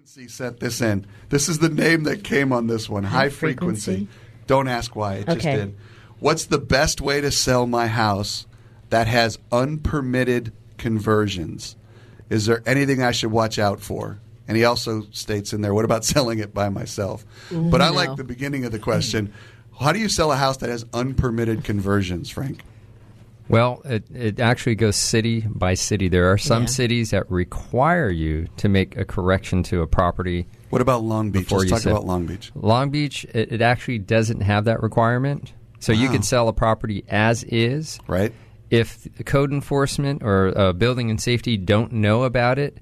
Frequency sent this in. This is the name that came on this one. High frequency. Don't ask why. It just did. What's the best way to sell my house that has unpermitted conversions? Is there anything I should watch out for? And he also states in there, what about selling it by myself? But I like the beginning of the question. How do you sell a house that has unpermitted conversions, Frank? Well, it actually goes city by city. There are some cities that require you to make a correction to a property. What about Long Beach? Let's talk about Long Beach. Long Beach, it actually doesn't have that requirement. So you can sell a property as is. Right. If code enforcement or building and safety don't know about it,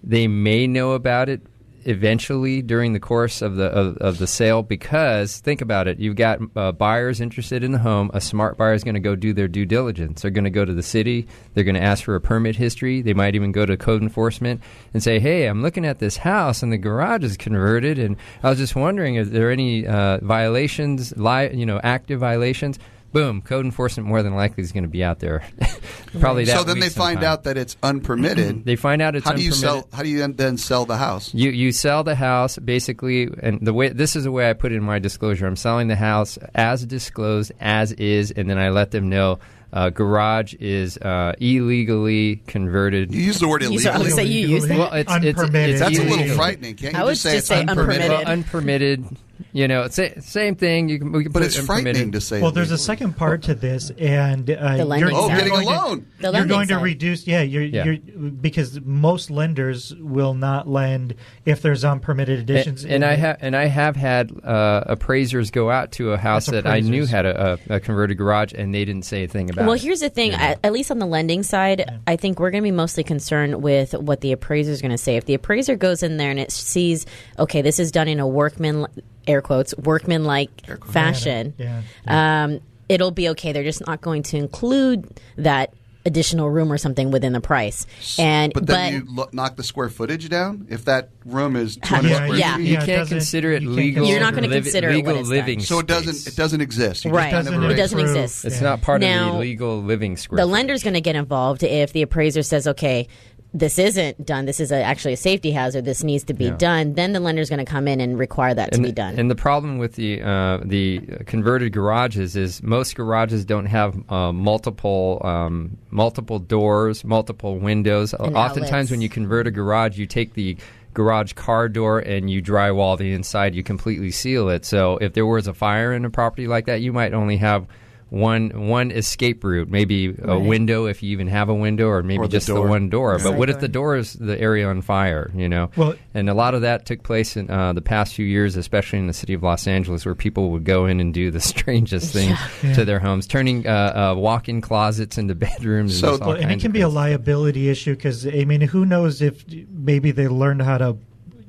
they may know about it eventually during the course of the sale, because think about it, you've got buyers interested in the home. A smart buyer is going to go do their due diligence. They're going to go to the city. They're going to ask for a permit history. They might even go to code enforcement and say, hey, I'm looking at this house and the garage is converted, and I was just wondering, is there any violations, active violations? Boom, code enforcement more than likely is going to be out there. Probably that. So then they find out that it's unpermitted. They find out it's unpermitted. How do you then sell the house? You sell the house basically, and this is the way I put it in my disclosure. I'm selling the house as disclosed, as is, and then I let them know garage is illegally converted. You use the word illegally. I was say you use that. Well, it's unpermitted. That's illegal. a little frightening. Can't you I would just say it's say unpermitted? unpermitted. Unpermitted. It's same thing. We can But put it's frightening to say. Well, there's a second part to this, and the lending getting a loan. You're going to reduce. You're because most lenders will not lend if there's unpermitted additions. And I have had appraisers go out to a house that I knew had a converted garage, and they didn't say a thing about it. Well, here's the thing. At least on the lending side, I think we're going to be mostly concerned with what the appraiser is going to say. If the appraiser goes in there and it sees, okay, this is done in a air quotes, workmanlike fashion, it'll be okay. They're just not going to include that additional room or something within the price. But then you knock the square footage down if that room is 200 square feet. You can't consider it legal. You're not going to consider it legal when it's living done. So it doesn't exist. Right. It doesn't exist. It's not part now, of the legal living square. The lender's going to get involved if the appraiser says, okay, this isn't done, this is actually a safety hazard, this needs to be done, then the lender's going to come in and require that to be done. And the problem with the converted garages is most garages don't have multiple doors, multiple windows. And Oftentimes outlets. when you convert a garage, you take the garage car door and you drywall the inside, you completely seal it. So if there was a fire in a property like that, you might only have one escape route, maybe a window if you even have a window, or maybe just the one door. But what if the door is the area on fire, Well, and a lot of that took place in the past few years, especially in the city of Los Angeles, where people would go in and do the strangest things to their homes, turning walk-in closets into bedrooms. And it can be a liability issue because, who knows if maybe they learned how to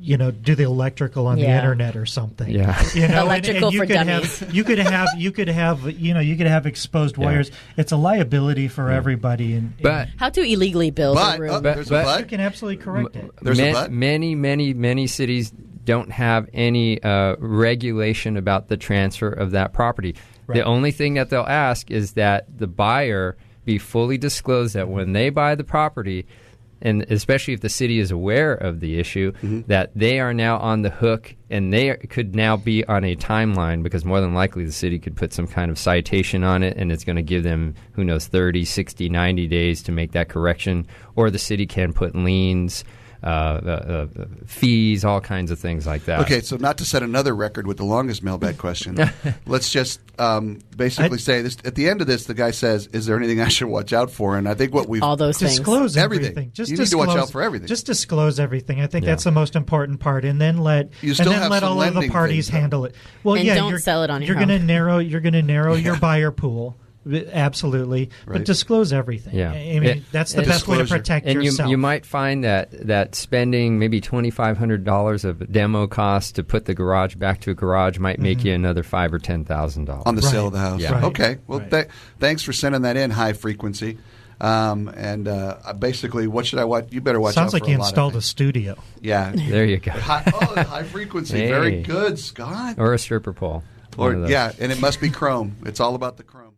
do the electrical on the internet or something. Yeah, electrical for dummies. You could have exposed wires. It's a liability for everybody. But how to illegally build a room? There's a but. You can absolutely correct it. There's a but. Many cities don't have any regulation about the transfer of that property. Right. The only thing that they'll ask is that the buyer be fully disclosed that when they buy the property, and especially if the city is aware of the issue, that they are now on the hook and they could now be on a timeline, because more than likely the city could put some kind of citation on it and it's going to give them, 30, 60, 90 days to make that correction. Or the city can put liens, fees, all kinds of things like that. Okay, so not to set another record with the longest mailbag question, let's just basically say this. At the end of this, the guy says, is there anything I should watch out for? And I think what we've... All those things. Disclose everything. You need to watch out for everything. Just disclose everything. I think that's the most important part. And then let all of the parties handle it. Well, and don't sell it on your home. You're going to narrow your buyer pool. Absolutely, but disclose everything. Yeah. That's the best way to protect yourself. And you might find that spending maybe $2,500 of demo cost to put the garage back to a garage might make you another $5,000 or $10,000 on the sale of the house. Yeah. Right. Okay. Well, thanks for sending that in. High frequency. Basically, what should I watch? You better watch. Sounds out like for you a lot installed of a studio. Yeah. There you go. High frequency. Hey. Very good, Scott. Or a stripper pole. And it must be chrome. It's all about the chrome.